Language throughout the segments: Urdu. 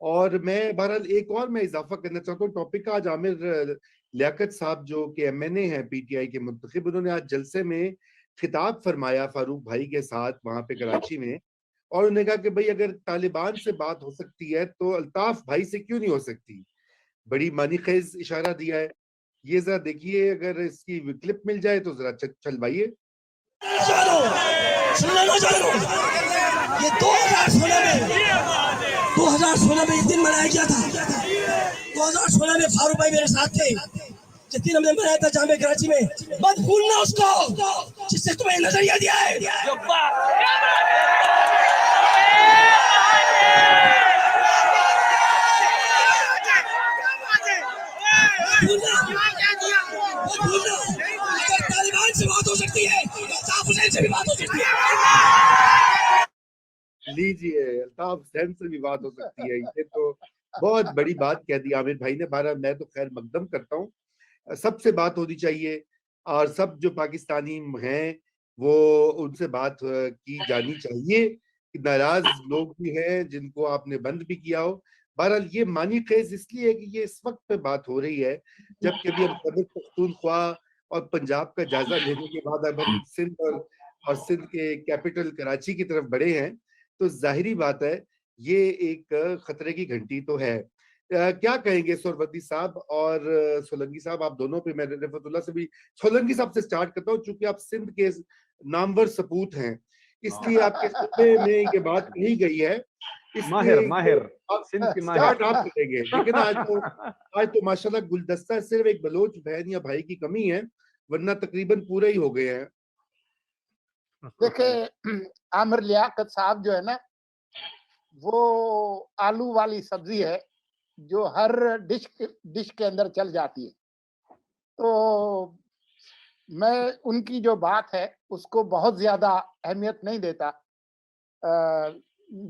اور میں بہرحال ایک اور میں اضافہ کرنا چاہتا ہوں ٹاپک کا. آج عامر لیاقت صاحب جو کہ ایم این اے ہیں پی ٹی آئی کے منتخب, انہوں نے آج جلسے میں خطاب فرمایا فاروق بھائی کے ساتھ وہاں پہ کراچی میں, اور انہوں نے کہا کہ بھئی اگر طالبان سے بات ہو سکتی ہے تو الطاف بھائی سے کیوں نہیں ہو سکتی. بڑی معنی خیز اشارہ دیا ہے. یہ ذرا دیکھیے, اگر اس کی کلپ مل جائے تو ذرا چلوائیے. یہ 2016 میں اس دن منایا گیا تھا. 2016 میں فاروق بھائی میرے ساتھ تھے جس دن ہم نے منایا تھا جامع کراچی میں. مت بھولنا اس کو جس سے تمہیں نظریہ دیا ہے. اگر طالبان سے بات ہو سکتی ہے الطاف حسین سے بھی بات ہو سکتی ہے. لیجیے, الطاف حسین سے بھی بات ہو سکتی ہے. یہ تو بہت بڑی بات کہہ دی عامر بھائی نے. بہرحال میں تو خیر مقدم کرتا ہوں, سب سے بات ہونی چاہیے, اور سب جو پاکستانی ہیں وہ ان سے بات کی جانی چاہیے. ناراض لوگ بھی ہیں جن کو آپ نے بند بھی کیا ہو. بہرحال یہ معنی خیز اس لیے کہ یہ اس وقت پہ بات ہو رہی ہے جب کہ ابھی ہم خیبر پختونخوا اور پنجاب کا جائزہ لینے کے بعد اب ہم سندھ اور سندھ کے کیپٹل کراچی کی طرف بڑھے ہیں, تو ظاہری بات ہے یہ ایک خطرے کی گھنٹی تو ہے. کیا کہیں گے سہروردی صاحب اور سولنگی صاحب, آپ دونوں پہ. میں رفعت اللہ سے بھی, سولنگی صاحب سے سٹارٹ کرتا ہوں چونکہ آپ سندھ کے نامور سپوت ہیں, اس لیے آپ کے خطبے میں یہ بات کہی گئی ہے, اس لیے سٹارٹ آپ کریں گے. لیکن آج تو ماشاءاللہ گلدستہ صرف ایک بلوچ بہن یا بھائی کی کمی ہے, ورنہ تقریباً پورے ہی ہو گئے ہیں. دیکھیں عامر لیاقت صاحب جو ہے نا, وہ آلو والی سبزی ہے جو ہر ڈش کے اندر چل جاتی ہے. تو میں ان کی جو بات ہے اس کو بہت زیادہ اہمیت نہیں دیتا,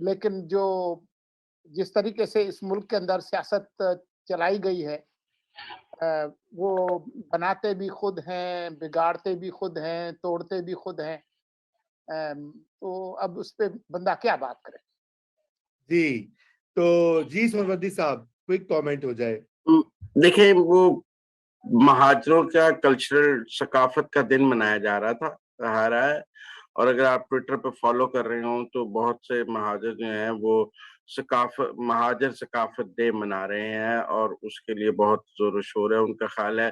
لیکن جس طریقے سے اس ملک کے اندر سیاست چلائی گئی ہے, وہ بناتے بھی خود ہیں, بگاڑتے بھی خود ہیں, توڑتے بھی خود ہیں. تو اب اس پہ بندہ کیا بات کرے. جی تو جی سہروردی صاحب کوئک کامنٹ ہو جائے. دیکھیں, وہ مہاجروں کا کلچرل ثقافت کا دن منایا جا رہا ہے, اور اگر آپ ٹویٹر پہ فالو کر رہے ہوں تو بہت سے مہاجر جو ہیں وہ مہاجر ثقافت ڈے منا رہے ہیں, اور اس کے لیے بہت زور و شور ہے. ان کا خیال ہے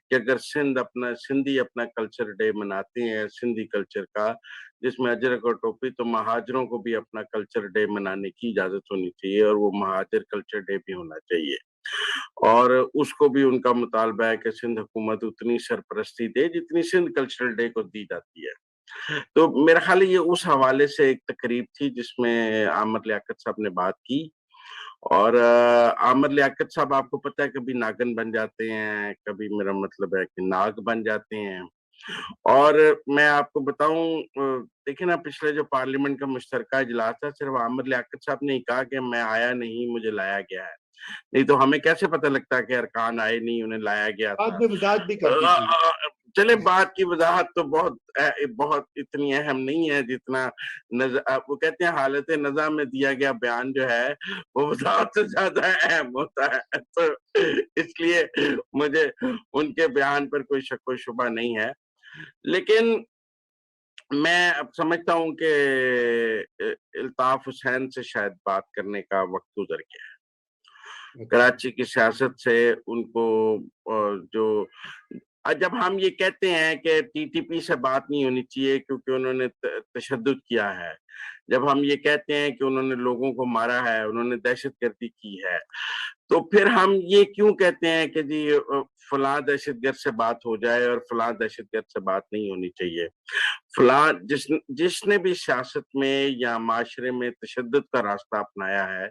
کہ اگر سندھی اپنا کلچر ڈے مناتے ہیں, سندھی کلچر کا, جس میں اجرک اور ٹوپی, تو مہاجروں کو بھی اپنا کلچر ڈے منانے کی اجازت ہونی چاہیے, اور وہ مہاجر کلچر ڈے بھی ہونا چاہیے. اور اس کو بھی ان کا مطالبہ ہے کہ سندھ حکومت اتنی سرپرستی دے جتنی سندھ کلچرل ڈے کو دی جاتی ہے. تو میرا خیال ہے یہ اس حوالے سے ایک تقریب تھی جس میں عامر لیاقت صاحب نے بات کی. اور عامر لیاقت صاحب آپ کو پتہ ہے کبھی ناگن بن جاتے ہیں, کبھی میرا مطلب ہے کہ ناگ بن جاتے ہیں. اور میں آپ کو بتاؤں, دیکھیں نا, پچھلے جو پارلیمنٹ کا مشترکہ اجلاس تھا, صرف عامر لیاقت صاحب نے کہا کہ میں آیا نہیں, مجھے لایا گیا ہے. نہیں تو ہمیں کیسے پتہ لگتا کہ ارکان آئے نہیں, انہیں لایا گیا تھا. بعد میں وضاحت بھی کر دی تھی. چلے, بات کی وضاحت تو بہت اتنی اہم نہیں ہے جتنا وہ کہتے ہیں حالت نظام میں دیا گیا بیان جو ہے وہ وضاحت سے زیادہ اہم ہوتا ہے. تو اس لیے مجھے ان کے بیان پر کوئی شک و شبہ نہیں ہے. لیکن میں اب سمجھتا ہوں کہ الطاف حسین سے شاید بات کرنے کا وقت گزر گیا ہے. کراچی کی سیاست سے ان کو جو جب ہم یہ کہتے ہیں کہ ٹی ٹی پی سے بات نہیں ہونی چاہیے کیونکہ انہوں نے تشدد کیا ہے, جب ہم یہ کہتے ہیں کہ انہوں نے لوگوں کو مارا ہے, انہوں نے دہشت گردی کی ہے, تو پھر ہم یہ کیوں کہتے ہیں کہ جی فلاں دہشت گرد سے بات ہو جائے اور فلاں دہشت گرد سے بات نہیں ہونی چاہیے. فلاں جس نے بھی سیاست میں یا معاشرے میں تشدد کا راستہ اپنایا ہے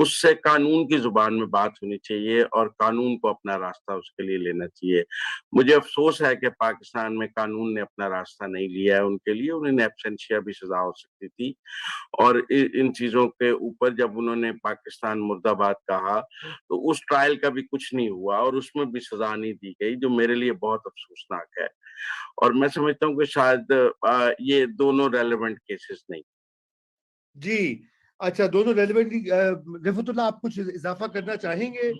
اس سے قانون کی زبان میں بات ہونی چاہیے اور قانون کو اپنا راستہ اس کے لیے لینا چاہیے. مجھے افسوس ہے کہ پاکستان میں قانون نے اپنا راستہ نہیں لیا ہے ان کے لیے. انہیں ایبسینشیا بھی سزا ہو سکتی تھی, اور ان چیزوں کے اوپر جب انہوں نے پاکستان مرد آباد کہا تو اس ٹرائل کا بھی کچھ نہیں ہوا اور اس میں بھی سزا نہیں دی گئی, جو میرے لیے بہت افسوسناک ہے. اور میں سمجھتا ہوں کہ شاید یہ دونوں ریلیونٹ کیسز نہیں. جی اچھا دونوں ریلیونٹلی رفعت اللہ آپ کچھ اضافہ کرنا چاہیں گے؟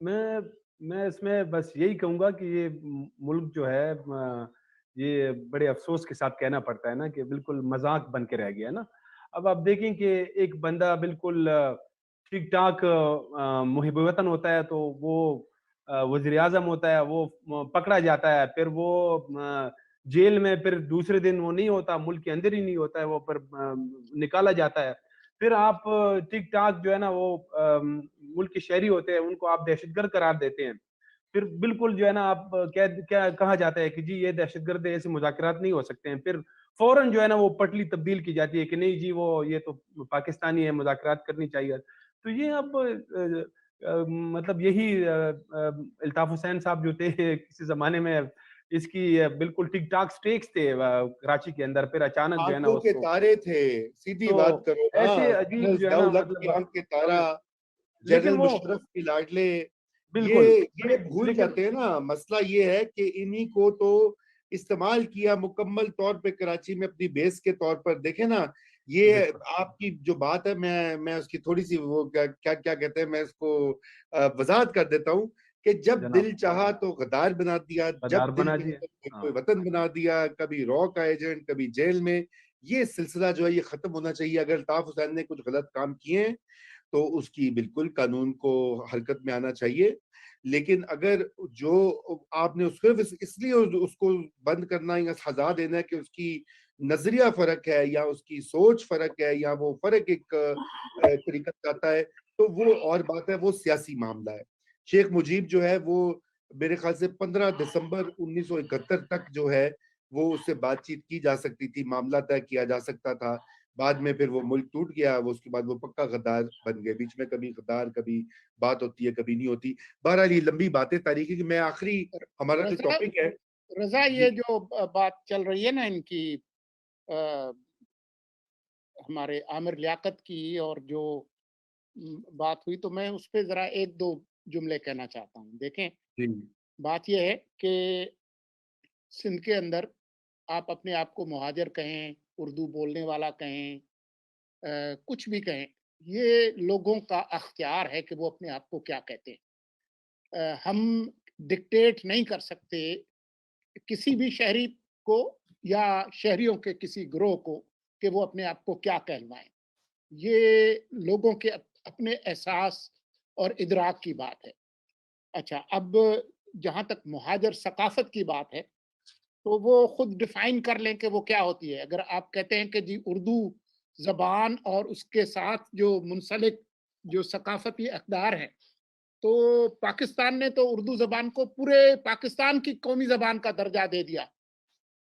میں اس میں بس یہی کہوں گا کہ یہ ملک جو ہے یہ بڑے افسوس کے ساتھ کہنا پڑتا ہے نا کہ بالکل مذاق بن کے رہ گیا ہے نا. اب آپ دیکھیں کہ ایک بندہ بالکل ٹھیک ٹھاک محب وطن ہوتا ہے تو وہ وزیر اعظم ہوتا ہے, وہ پکڑا جاتا ہے, پھر وہ جیل میں, پھر دوسرے دن وہ نہیں ہوتا, ملک کے اندر ہی نہیں ہوتا ہے, وہ پھر نکالا جاتا ہے. پھر آپ ٹھیک ٹھاک جو ہے نا وہ ملک کے شہری ہوتے ہیں ان کو آپ دہشت گرد قرار دیتے ہیں. پھر بالکل جو ہے نا آپ کیا کہا جاتا ہے کہ جی یہ دہشت گرد ہے, ایسے مذاکرات نہیں ہو سکتے ہیں. پھر فوراً جو ہے نا وہ پٹلی تبدیل کی جاتی ہے کہ نہیں جی وہ یہ تو پاکستانی ہے, مذاکرات کرنی چاہیے. تو یہ اب مطلب یہی الطاف حسین صاحب جو تھے کسی زمانے میں اس کی بالکل ٹھیک ٹھاک سٹیکس تھے کراچی کے اندر, پھر اچانک جو ہے نا آنکھوں کے تارے تھے, سیدھی بات کرو نا, ایسے عجیب جو ہے نا مطلب آنکھ کے تارا, لیکن جنرل وہ مشرف کے لاڈلے, بالکل یہ بھول جاتے ہیں نا. مسئلہ یہ ہے کہ انہی کو تو استعمال کیا مکمل طور پہ کراچی میں اپنی بیس کے طور پر. دیکھیں نا یہ آپ کی جو بات ہے میں اس کی تھوڑی سی وہ کیا کہتے ہیں, میں اس کو وضاحت کر دیتا ہوں کہ جب دل چاہا تو غدار بنا دیا, جب دل کوئی وطن بنا دیا, کبھی رو کا ایجنٹ, کبھی جیل میں. یہ سلسلہ جو ہے یہ ختم ہونا چاہیے. اگر الطاف حسین نے کچھ غلط کام کیے ہیں تو اس کی بالکل قانون کو حرکت میں آنا چاہیے. لیکن اگر جو آپ نے صرف اس لیے اس کو بند کرنا یا سزا دینا ہے کہ اس کی نظریہ فرق ہے یا اس کی سوچ فرق ہے یا وہ فرق ایک طریقہ چاہتا ہے, تو وہ اور بات ہے, وہ سیاسی معاملہ ہے. شیخ مجیب جو ہے وہ میرے خیال سے 15 دسمبر 1971 تک جو ہے وہ اس سے بات چیت کی جا سکتی تھی, معاملہ طے کیا جا سکتا تھا. بعد میں پھر وہ ملک ٹوٹ گیا, وہ اس کے بعد وہ پکا غدار بن گئے. بیچ میں کبھی غدار, کبھی بات ہوتی ہے, کبھی نہیں ہوتی. بہرحال یہ لمبی باتیں تاریخی کہ میں آخری ہمارا جو ٹاپک ہے رضا, یہ جو بات چل رہی ہے نا ان کی ہمارے عامر لیاقت کی, اور جو بات ہوئی, تو میں اس پہ ذرا ایک دو جملے کہنا چاہتا ہوں. دیکھیں بات یہ ہے کہ سندھ کے اندر آپ اپنے آپ کو مہاجر کہیں, اردو بولنے والا کہیں, کچھ بھی کہیں, یہ لوگوں کا اختیار ہے کہ وہ اپنے آپ کو کیا کہتے ہیں. ہم ڈکٹیٹ نہیں کر سکتے کسی بھی شہری کو یا شہریوں کے کسی گروہ کو کہ وہ اپنے آپ کو کیا کہلوائیں. یہ لوگوں کے اپنے احساس اور ادراک کی بات ہے. اچھا, اب جہاں تک مہاجر ثقافت کی بات ہے تو وہ خود ڈیفائن کر لیں کہ وہ کیا ہوتی ہے. اگر آپ کہتے ہیں کہ جی اردو زبان اور اس کے ساتھ جو منسلک جو ثقافتی اقدار ہیں, تو پاکستان نے تو اردو زبان کو پورے پاکستان کی قومی زبان کا درجہ دے دیا,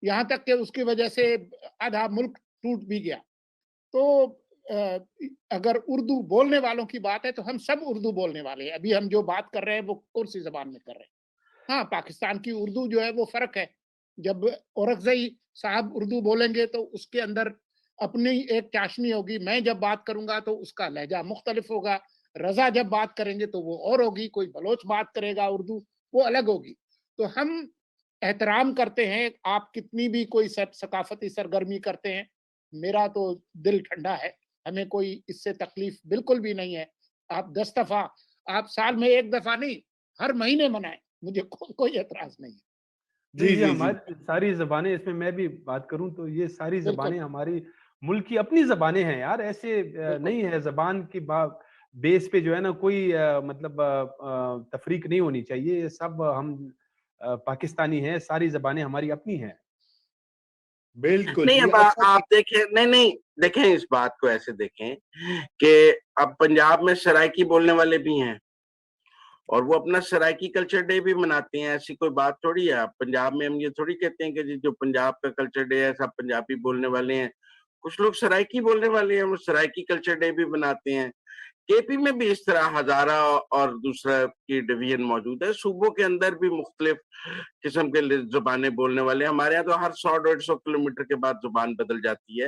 یہاں تک کہ اس کی وجہ سے آدھا ملک ٹوٹ بھی گیا. تو اگر اردو بولنے والوں کی بات ہے تو ہم سب اردو بولنے والے ہیں. ابھی ہم جو بات کر رہے ہیں وہ کورسی زبان میں کر رہے ہیں. ہاں, پاکستان کی اردو جو ہے وہ فرق ہے. جب اورکزئی صاحب اردو بولیں گے تو اس کے اندر اپنی ایک چاشنی ہوگی. میں جب بات کروں گا تو اس کا لہجہ مختلف ہوگا. رضا جب بات کریں گے تو وہ اور ہوگی. کوئی بلوچ بات کرے گا اردو, وہ الگ ہوگی. تو ہم احترام کرتے ہیں, آپ کتنی بھی کوئی ثقافتی سرگرمی کرتے ہیں, میرا تو دل ٹھنڈا ہے, ہمیں کوئی اس سے تکلیف بالکل بھی نہیں ہے. آپ 10 دفعہ, آپ سال میں 1 دفعہ نہیں, ہر مہینے منائیں, مجھے کوئی اعتراض نہیں ہے. جی ہماری ساری زبانیں, اس میں میں بھی بات کروں تو یہ ساری زبانیں ہماری ملک کی اپنی زبانیں ہیں یار. ایسے نہیں ہے زبان کی بیس پہ جو ہے نا کوئی مطلب تفریق نہیں ہونی چاہیے. سب ہم پاکستانی ہیں, ساری زبانیں ہماری اپنی ہیں. بالکل نہیں, اب آپ دیکھیں, نہیں دیکھیں اس بات کو ایسے دیکھیں کہ اب پنجاب میں سرائکی بولنے والے بھی ہیں اور وہ اپنا سرائکی کلچر ڈے بھی مناتے ہیں. ایسی کوئی بات تھوڑی ہے. پنجاب میں ہم یہ تھوڑی کہتے ہیں کہ جو پنجاب کا کلچر ڈے ہے سب پنجابی بولنے والے ہیں. کچھ لوگ سرائکی بولنے والے ہیں, وہ سرائکی کلچر ڈے بھی مناتے ہیں. کے پی میں بھی اس طرح ہزارہ اور دوسرا کی ڈویژن موجود ہے. صوبوں کے اندر بھی مختلف قسم کے زبانیں بولنے والے ہیں. ہمارے یہاں تو ہر 100-150 کلومیٹر کے بعد زبان بدل جاتی ہے.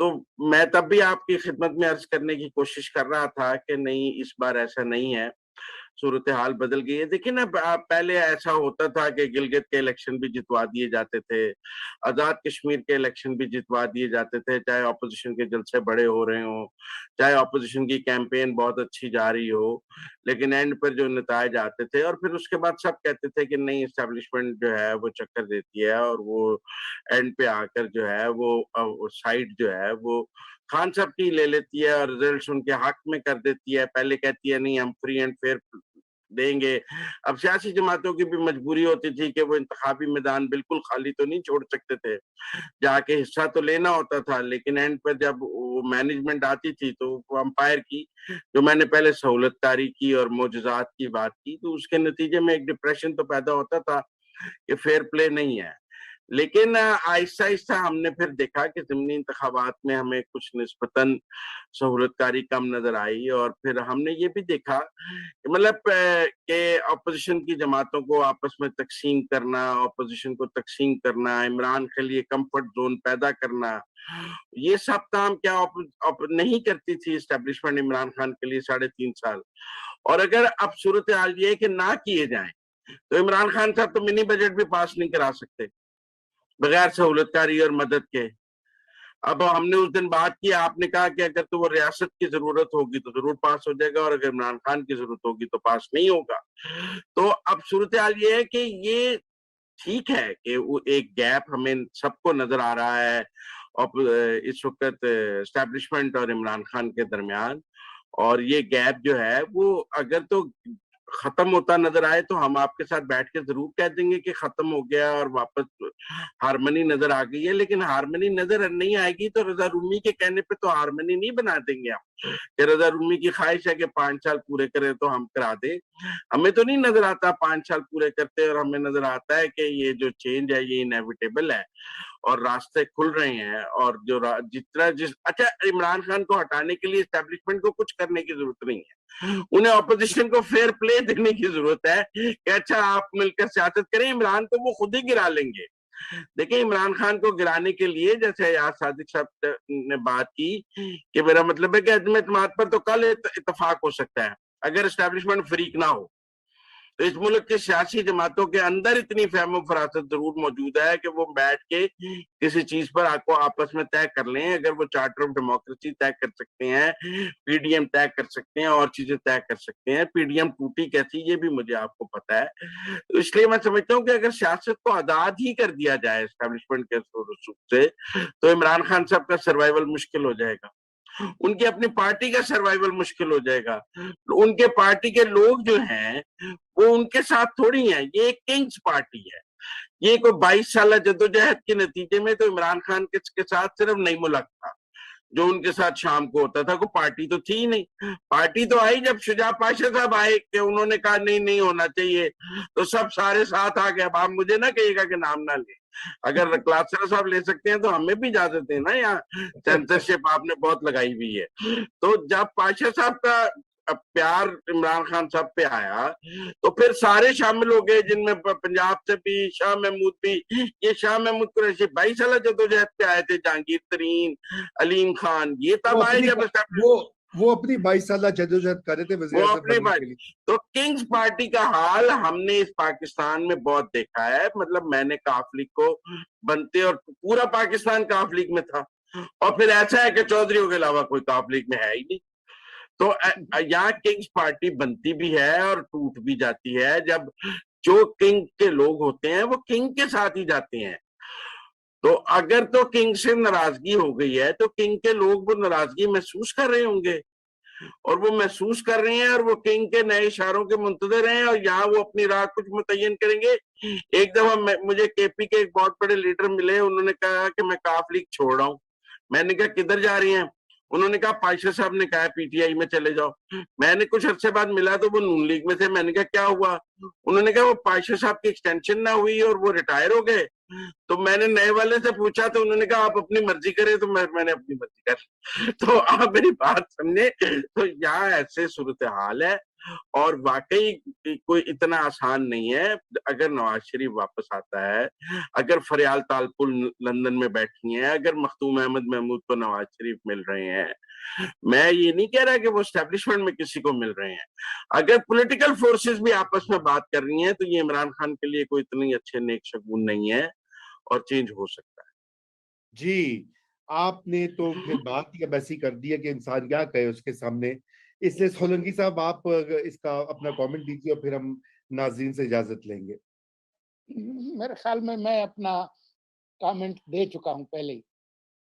تو میں تب بھی آپ کی خدمت میں عرض کرنے کی کوشش کر رہا تھا کہ نہیں اس بار ایسا نہیں ہے, صورتحال بدل گئی ہے. دیکھیں نا, پہلے ایسا ہوتا تھا کہ گلگت کے الیکشن بھی جتوا دیے جاتے تھے, آزاد کشمیر کے الیکشن بھی جتوا دیے جاتے تھے, چاہے اپوزیشن کے جلسے بڑے ہو رہے ہوں, چاہے اپوزیشن کی کیمپین بہت اچھی جا رہی ہو, لیکن اینڈ پر جو نتائج آتے تھے اور پھر اس کے بعد سب کہتے تھے کہ نہیں اسٹیبلشمنٹ جو ہے وہ چکر دیتی ہے اور وہ اینڈ پہ آ کر جو ہے وہ سائڈ جو ہے وہ خان صاحب کی لے لیتی ہے اور ریزلٹس ان کے حق میں کر دیتی ہے. پہلے کہتی ہے نہیں ہم فری اینڈ فیئر دیں گے. اب سیاسی جماعتوں کی بھی مجبوری ہوتی تھی کہ وہ انتخابی میدان بالکل خالی تو نہیں چھوڑ سکتے تھے, جا کے حصہ تو لینا ہوتا تھا, لیکن اینڈ پر جب وہ مینجمنٹ آتی تھی تو وہ امپائر کی, جو میں نے پہلے سہولت کاری کی اور معجزات کی بات کی, تو اس کے نتیجے میں ایک ڈپریشن تو پیدا ہوتا تھا کہ فیئر پلے نہیں ہے. لیکن آہستہ آہستہ ہم نے پھر دیکھا کہ ضمنی انتخابات میں ہمیں کچھ نسبتاً سہولت کاری کم نظر آئی, اور پھر ہم نے یہ بھی دیکھا کہ مطلب کہ اپوزیشن کی جماعتوں کو آپس میں تقسیم کرنا, اپوزیشن کو تقسیم کرنا, عمران کے لیے کمفرٹ زون پیدا کرنا, یہ سب کام کیا نہیں کرتی تھی اسٹیبلشمنٹ عمران خان کے لیے 3.5 سال. اور اگر اب صورتحال یہ ہے کہ نہ کیے جائیں تو عمران خان صاحب تو منی بجٹ بھی پاس نہیں کرا سکتے بغیر سہولت کاری اور مدد کے. اب ہم نے اس دن بات کی, آپ نے کہا کہ اگر تو وہ ریاست کی ضرورت ہوگی تو ضرور پاس ہو جائے گا, اور اگر عمران خان کی ضرورت ہوگی تو پاس نہیں ہوگا. تو اب صورتحال یہ ہے کہ یہ ٹھیک ہے کہ وہ ایک گیپ ہمیں سب کو نظر آ رہا ہے اس وقت اسٹیبلشمنٹ اور عمران خان کے درمیان, اور یہ گیپ جو ہے وہ اگر تو ختم ہوتا نظر آئے تو ہم آپ کے ساتھ بیٹھ کے ضرور کہہ دیں گے کہ ختم ہو گیا اور واپس ہارمنی نظر آ گئی ہے. لیکن ہارمنی نظر نہیں آئے گی تو رضا رومی کے کہنے پہ تو ہارمنی نہیں بنا دیں گے ہم, کہ رضا رومی کی خواہش ہے کہ 5 سال پورے کریں تو ہم کرا دیں. ہمیں تو نہیں نظر آتا 5 سال پورے کرتے, اور ہمیں نظر آتا ہے کہ یہ جو چینج ہے یہ انیویٹیبل ہے اور راستے کھل رہے ہیں. اور جو اچھا, عمران خان کو ہٹانے کے لیے اسٹیبلشمنٹ کو کچھ کرنے کی ضرورت نہیں ہے, انہیں اپوزیشن کو فیئر پلے دینے کی ضرورت ہے کہ اچھا آپ مل کر سیاست کریں, عمران کو وہ خود ہی گرا لیں گے. دیکھیں عمران خان کو گرانے کے لیے جیسے ایاز صادق صاحب نے بات کی کہ میرا مطلب ہے کہ عدم اعتماد پر تو کل اتفاق ہو سکتا ہے اگر اسٹیبلشمنٹ فریق نہ ہو. تو اس ملک کے سیاسی جماعتوں کے اندر اتنی فہم و فراست ضرور موجود ہے کہ وہ بیٹھ کے کسی چیز پر آپ کو آپس میں طے کر لیں. اگر وہ چارٹر آف ڈیموکریسی طے کر سکتے ہیں, پی ڈی ایم طے کر سکتے ہیں, اور چیزیں طے کر سکتے ہیں. پی ڈی ایم ٹوٹی کیسی یہ بھی مجھے آپ کو پتا ہے. تو اس لیے میں سمجھتا ہوں کہ اگر سیاست کو آزاد ہی کر دیا جائے اسٹیبلشمنٹ کے رسوخ سے تو عمران خان صاحب کا سروائیول مشکل ہو جائے گا, ان کی اپنی پارٹی کا سروائیول مشکل ہو جائے گا. ان کے پارٹی کے لوگ جو ہیں وہ ان کے ساتھ تھوڑی ہیں, یہ ایک کنگز پارٹی ہے. یہ کوئی 22 سالہ جدوجہد کے نتیجے میں تو عمران خان کے ساتھ صرف نہیں ملک تھا جو ان کے ساتھ شام کو ہوتا تھا, کوئی پارٹی تو تھی نہیں. پارٹی تو آئی جب شجاع پاشا صاحب آئے کہ انہوں نے کہا نہیں ہونا چاہیے, تو سب سارے ساتھ آ گئے. اب آپ مجھے نہ کہیے گا کہ نام نہ لیں, اگر کلاسرا صاحب لے سکتے ہیں تو ہمیں بھی اجازت ہے نا, یہاں سینسرشپ آپ نے بہت لگائی ہوئی ہے. تو جب پاشا صاحب کا پیار عمران خان صاحب پہ آیا تو پھر سارے شامل ہو گئے, جن میں پنجاب سے بھی شاہ محمود بھی. یہ شاہ محمود قریشی 22 سالہ جدوجہد پہ آئے تھے, جہانگیر ترین, علیم خان, یہ تب آئے جب وہ اپنی 22 سالہ جدوجہد کر رہے تھے وزیر اعظم بننے کے لیے. تو کنگز پارٹی کا حال ہم نے اس پاکستان میں بہت دیکھا ہے. مطلب میں نے کاف لیگ کو بنتے, اور پورا پاکستان کاف لیگ میں تھا, اور پھر ایسا ہے کہ چودھریوں کے علاوہ کوئی کاف لیگ میں ہے ہی نہیں. تو یہاں کنگز پارٹی بنتی بھی ہے اور ٹوٹ بھی جاتی ہے جب جو کنگ کے لوگ ہوتے ہیں وہ کنگ کے ساتھ ہی جاتے ہیں. تو اگر تو کنگ سے ناراضگی ہو گئی ہے تو کنگ کے لوگ وہ ناراضگی محسوس کر رہے ہوں گے, اور وہ محسوس کر رہے ہیں, اور وہ کنگ کے نئے اشاروں کے منتظر ہیں, اور یہاں وہ اپنی راہ کچھ متعین کریں گے. ایک دفعہ مجھے کے پی کے ایک بہت بڑے لیڈر ملے, انہوں نے کہا کہ میں کاف لیگ چھوڑ رہا ہوں. میں نے کہا کدھر جا رہی ہیں؟ انہوں نے کہا پاشا صاحب نے کہا پی ٹی آئی میں چلے جاؤ. میں نے کچھ عرصے بعد ملا تو وہ نون لیگ میں تھے. میں نے کہا کیا ہوا؟ انہوں نے کہا وہ پاشا صاحب کی ایکسٹینشن نہ ہوئی اور وہ ریٹائر ہو گئے. تو میں نے نئے والے سے پوچھا تو انہوں نے کہا آپ اپنی مرضی کریں, تو میں نے اپنی مرضی کر. تو آپ میری بات سمجھے, تو یہاں ایسے صورتحال ہے. اور واقعی کوئی اتنا آسان نہیں ہے. اگر نواز شریف واپس آتا ہے, اگر فریال تالپور لندن میں بیٹھی ہیں, اگر مختوم احمد محمود کو نواز شریف مل رہے ہیں, میں یہ نہیں کہہ رہا کہ وہ اسٹیبلشمنٹ میں کسی کو مل رہے ہیں, اگر پولیٹیکل فورسز بھی آپس میں بات کر رہی ہیں تو یہ عمران خان کے لیے کوئی اتنی اچھے نیک شگون نہیں ہے, اور چینج ہو سکتا ہے. جی آپ نے تو پھر بات ہی اب ایسی کر دی ہے کہ انسان کیا کہے اس کے سامنے. اس لیے سولنگی صاحب آپ اس کا اپنا کامنٹ دیجیے اور پھر ہم ناظرین سے اجازت لیں گے. میرے خیال میں اپنا کامنٹ دے چکا ہوں پہلے ہی.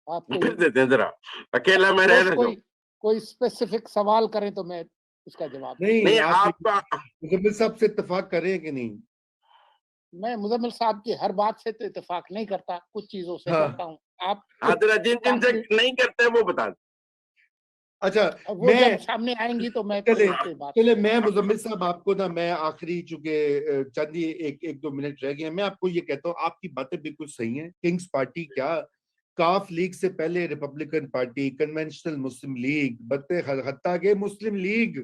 آپ پھر دیتے ہیں ذرا, اکیلا میں رہنے دو. کوئی اسپیسیفک سوال کریں تو میں اس کا جواب نہیں, آپ آپ کا مزمل صاحب سے اتفاق کریں کہ نہیں؟ میں مزمل صاحب کی ہر بات سے تو اتفاق نہیں کرتا, کچھ چیزوں سے کرتا ہوں. آپ ذرا جن سے نہیں کرتے وہ بتا دیں. اچھا وہ جب سامنے آئیں گی تو میں چلے میں مزمل صاحب آپ کو نا, میں آخری چونکہ چند ایک دو منٹ رہ گئے ہیں, میں آپ کو یہ کہتا ہوں آپ کی باتیں بالکل صحیح ہیں. کنگز پارٹی کیا, کاف لیگ سے پہلے ریپبلکن پارٹی, کنونشنل مسلم لیگ, حتیٰ کہ مسلم لیگ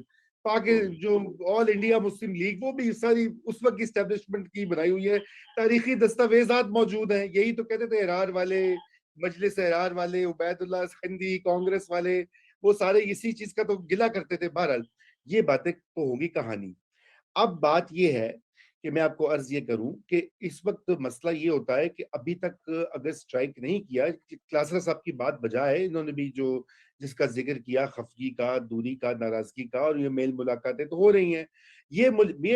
جو آل انڈیا مسلم لیگ, وہ بھی ساری اس وقت کی اسٹیبلشمنٹ کی بنائی ہوئی ہے. تاریخی دستاویزات موجود ہیں. یہی تو کہتے تھے احرار والے, مجلس احرار والے, عبید اللہ سندھی, کانگریس والے, وہ سارے اسی چیز کا تو گلہ کرتے تھے. بہرحال یہ باتیں تو ہوگی کہانی. اب بات یہ ہے کہ میں آپ کو عرض یہ کروں کہ اس وقت مسئلہ یہ ہوتا ہے کہ ابھی تک اگر اسٹرائک نہیں کیا, کلاسرا صاحب کی بات بجائے انہوں نے بھی جو جس کا ذکر کیا, خفگی کا, دوری کا, ناراضگی کا, اور یہ میل ملاقاتیں تو ہو رہی ہیں. یہ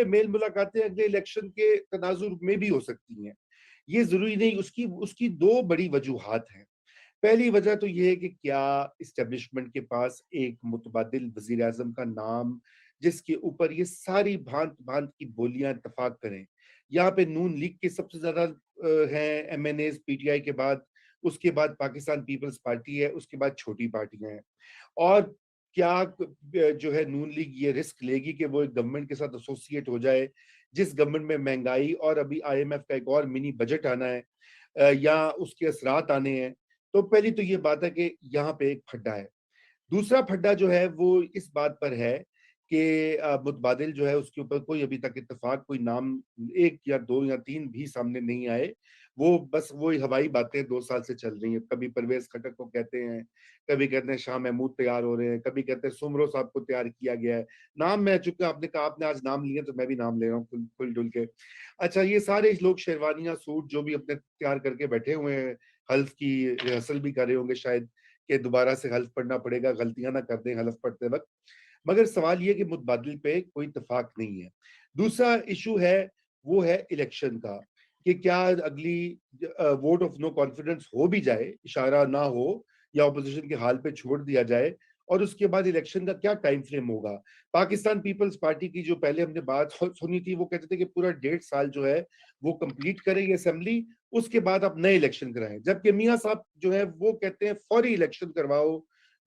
میل ملاقاتیں اگلے الیکشن کے تناظر میں بھی ہو سکتی ہیں. یہ ضروری نہیں. اس کی دو بڑی وجوہات ہیں. پہلی وجہ تو یہ ہے کہ کیا اسٹیبلشمنٹ کے پاس ایک متبادل وزیر اعظم کا نام جس کے اوپر یہ ساری بھانت بھانت کی بولیاں اتفاق کریں. یہاں پہ نون لیگ کے سب سے زیادہ ہیں M N S P T I کے بعد, اس کے بعد پاکستان پیپلز پارٹی ہے, اس کے بعد چھوٹی پارٹیاں ہیں. اور کیا جو ہے نون لیگ یہ رسک لے گی کہ وہ ایک گورنمنٹ کے ساتھ ایسوسیٹ ہو جائے جس گورنمنٹ میں مہنگائی اور ابھی آئی ایم ایف کا ایک اور منی بجٹ آنا ہے یا اس کے اثرات آنے ہیں. تو پہلی تو یہ بات ہے کہ یہاں پہ ایک پھڈا ہے. دوسرا پھڈا جو ہے وہ اس بات پر ہے کہ متبادل جو ہے اس کے اوپر کوئی ابھی تک اتفاق, کوئی نام ایک یا دو یا تین بھی سامنے نہیں آئے. وہ بس وہی ہوائی باتیں 2 سال سے چل رہی ہیں. کبھی پرویز خٹک کو کہتے ہیں, کبھی کہتے ہیں شاہ محمود تیار ہو رہے ہیں, کبھی کہتے ہیں سمرو صاحب کو تیار کیا گیا ہے. نام میں چونکہ آپ نے کہا آپ نے آج نام لیے تو میں بھی نام لے رہا ہوں کھل ڈل کے. اچھا یہ سارے لوگ شیروانیاں سوٹ جو بھی اپنے تیار کر کے بیٹھے ہوئے ہیں, حلف کی ریہرسل بھی کر رہے ہوں گے شاید کہ دوبارہ سے حلف پڑھنا پڑے گا, غلطیاں نہ کر دیں حلف پڑھتے وقت. مگر سوال یہ کہ متبادل پہ کوئی اتفاق نہیں ہے. دوسرا ایشو ہے وہ ہے الیکشن کا, کہ کیا اگلی ووٹ آف نو کانفیڈنس ہو بھی جائے, اشارہ نہ ہو یا اپوزیشن کے حال پہ چھوڑ دیا جائے, اور اس کے بعد الیکشن کا کیا ٹائم فریم ہوگا. پاکستان پیپلز پارٹی کی جو پہلے ہم نے بات سنی تھی, وہ کہتے تھے کہ پورا 1.5 سال جو ہے وہ کمپلیٹ کرے یہ اسمبلی, اس کے بعد آپ نئے الیکشن کرائیں. جبکہ میاں صاحب جو ہے وہ کہتے ہیں فوری الیکشن کرواؤ.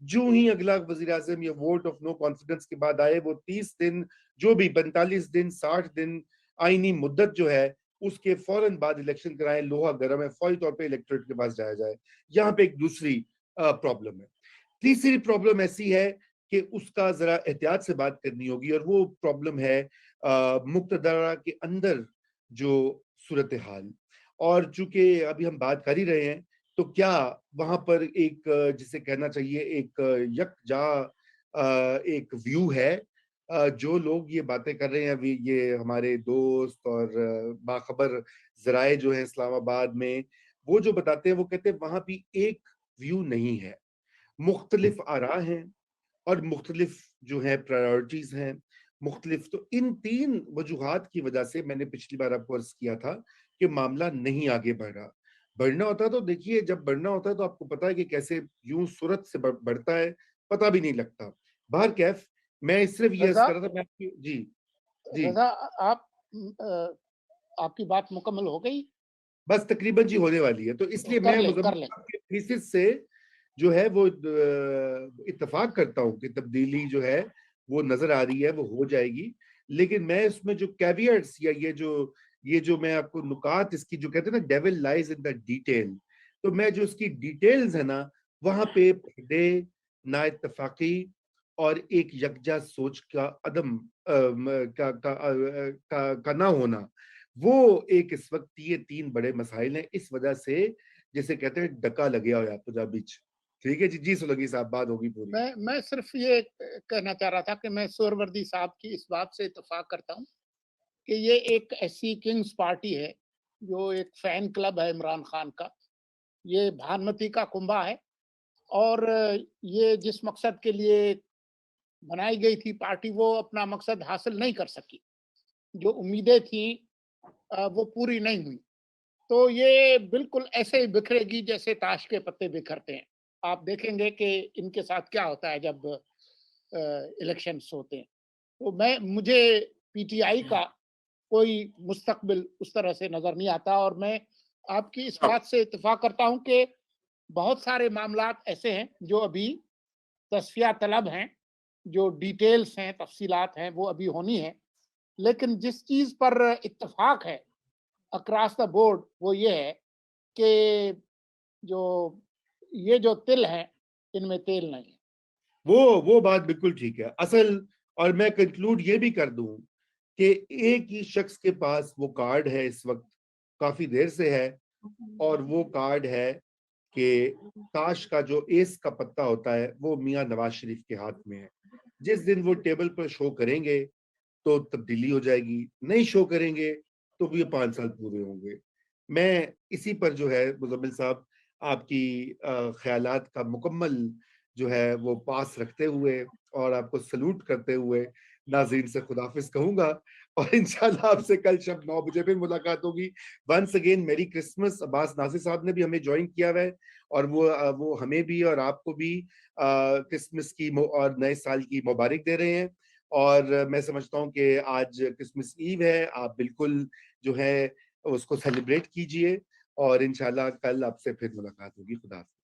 جو ہی اگلا وزیر اعظم یا ووٹ آف نو کانفیڈنس کے بعد آئے, وہ 30 دن جو بھی 45 دن 60 دن آئینی مدت جو ہے اس کے فوراً بعد الیکشن کرائیں. لوہا گرم ہے, فوری طور پہ الیکٹوریٹ کے پاس جایا جائے. یہاں پہ ایک دوسری پرابلم ہے. تیسری پرابلم ایسی ہے کہ اس کا ذرا احتیاط سے بات کرنی ہوگی, اور وہ پرابلم ہے مقتدرہ کے اندر جو صورتحال. اور چونکہ ابھی ہم بات کر ہی رہے ہیں تو کیا وہاں پر ایک جسے کہنا چاہیے ایک یکجا ایک ویو ہے. جو لوگ یہ باتیں کر رہے ہیں, یہ ہمارے دوست اور باخبر ذرائع جو ہیں اسلام آباد میں, وہ جو بتاتے ہیں وہ کہتے ہیں وہاں بھی ایک ویو نہیں ہے, مختلف آراء ہیں اور مختلف جو ہے پرائیورٹیز ہیں مختلف. تو ان 3 وجوہات کی وجہ سے میں نے پچھلی بار آپ کو عرض کیا تھا کہ معاملہ نہیں آگے بڑھ رہا. بڑھنا ہوتا ہے تو دیکھیے, جب بڑھنا ہوتا ہے تو آپ کو پتا ہے کہ کیسے یوں صورت سے بڑھتا ہے, پتہ بھی نہیں لگتا. باہر کیف میں صرف یہ عرض کر رہا تھا میں جی رضا آپ کی بات مکمل ہو گئی؟ بس تقریباً جی ہونے والی ہے. تو اس لیے میں مزمل کے تھیسس سے جو ہے وہ اتفاق کرتا ہوں کہ تبدیلی جو ہے وہ نظر آ رہی ہے, وہ ہو جائے گی. لیکن میں اس میں جو کیویٹس یا یہ جو میں آپ کو نکات اس کی جو کہتے ہیں نا ڈیول لائز ان دا ڈیٹیل, تو میں جو اس کی ڈیٹیلز ہے نا وہاں پہ پھڈے, نا اتفاقی اور ایک یکجا سوچ کا عدم کا نہ ہونا، وہ ایک اس وقت یہ 3 بڑے مسائل ہیں. اس وجہ سے جسے کہتے ہیں ڈکا لگیا ہوا پنجابی چ. ٹھیک ہے جی. جی سلگی صاحب بات ہوگی پوری. میں صرف یہ کہنا چاہ رہا تھا کہ میں سہروردی صاحب کی اس بات سے اتفاق کرتا ہوں کہ یہ ایک ایسی کنگز پارٹی ہے جو ایک فین کلب ہے عمران خان کا. یہ بھانمتی کا کنبہ ہے اور یہ جس مقصد کے لیے بنائی گئی تھی پارٹی وہ اپنا مقصد حاصل نہیں کر سکی. جو امیدیں تھیں وہ پوری نہیں ہوئی. تو یہ بالکل ایسے ہی بکھرے گی جیسے تاش کے پتے بکھرتے ہیں. آپ دیکھیں گے کہ ان کے ساتھ کیا ہوتا ہے جب الیکشنز ہوتے ہیں. تو مجھے پی ٹی آئی کا کوئی مستقبل اس طرح سے نظر نہیں آتا. اور میں آپ کی اس بات سے اتفاق کرتا ہوں کہ بہت سارے معاملات ایسے ہیں جو ابھی تصفیہ طلب ہیں، جو ڈیٹیلز ہیں، تفصیلات ہیں، وہ ابھی ہونی ہیں. لیکن جس چیز پر اتفاق ہے اکراس دا بورڈ وہ یہ ہے کہ یہ جو تل ہیں ان میں تیل نہیں ہے. وہ بات بالکل ٹھیک ہے. اصل اور میں کنکلوڈ یہ بھی کر دوں کہ ایک ہی شخص کے پاس وہ کارڈ ہے اس وقت، کافی دیر سے ہے، اور وہ کارڈ ہے کہ تاش کا جو ایس کا پتہ ہوتا ہے وہ میاں نواز شریف کے ہاتھ میں ہے. جس دن وہ ٹیبل پر شو کریں گے تو تبدیلی ہو جائے گی، نہیں شو کریں گے تو یہ 5 سال پورے ہوں گے. میں اسی پر جو ہے مزمل صاحب آپ کی خیالات کا مکمل جو ہے وہ پاس رکھتے ہوئے اور آپ کو سلوٹ کرتے ہوئے ناظرین سے خداحافظ کہوں گا، اور انشاءاللہ آپ سے کل شب 9 بجے پھر ملاقات ہوگی. ونس اگین میری کرسمس. عباس ناصر صاحب نے بھی ہمیں جوائن کیا ہوا ہے، اور وہ ہمیں بھی اور آپ کو بھی کرسمس کی اور نئے سال کی مبارک دے رہے ہیں. اور میں سمجھتا ہوں کہ آج کرسمس ایو ہے، آپ بالکل جو ہے اس کو سیلیبریٹ کیجئے، اور انشاءاللہ کل آپ سے پھر ملاقات ہوگی. خدا حافظ.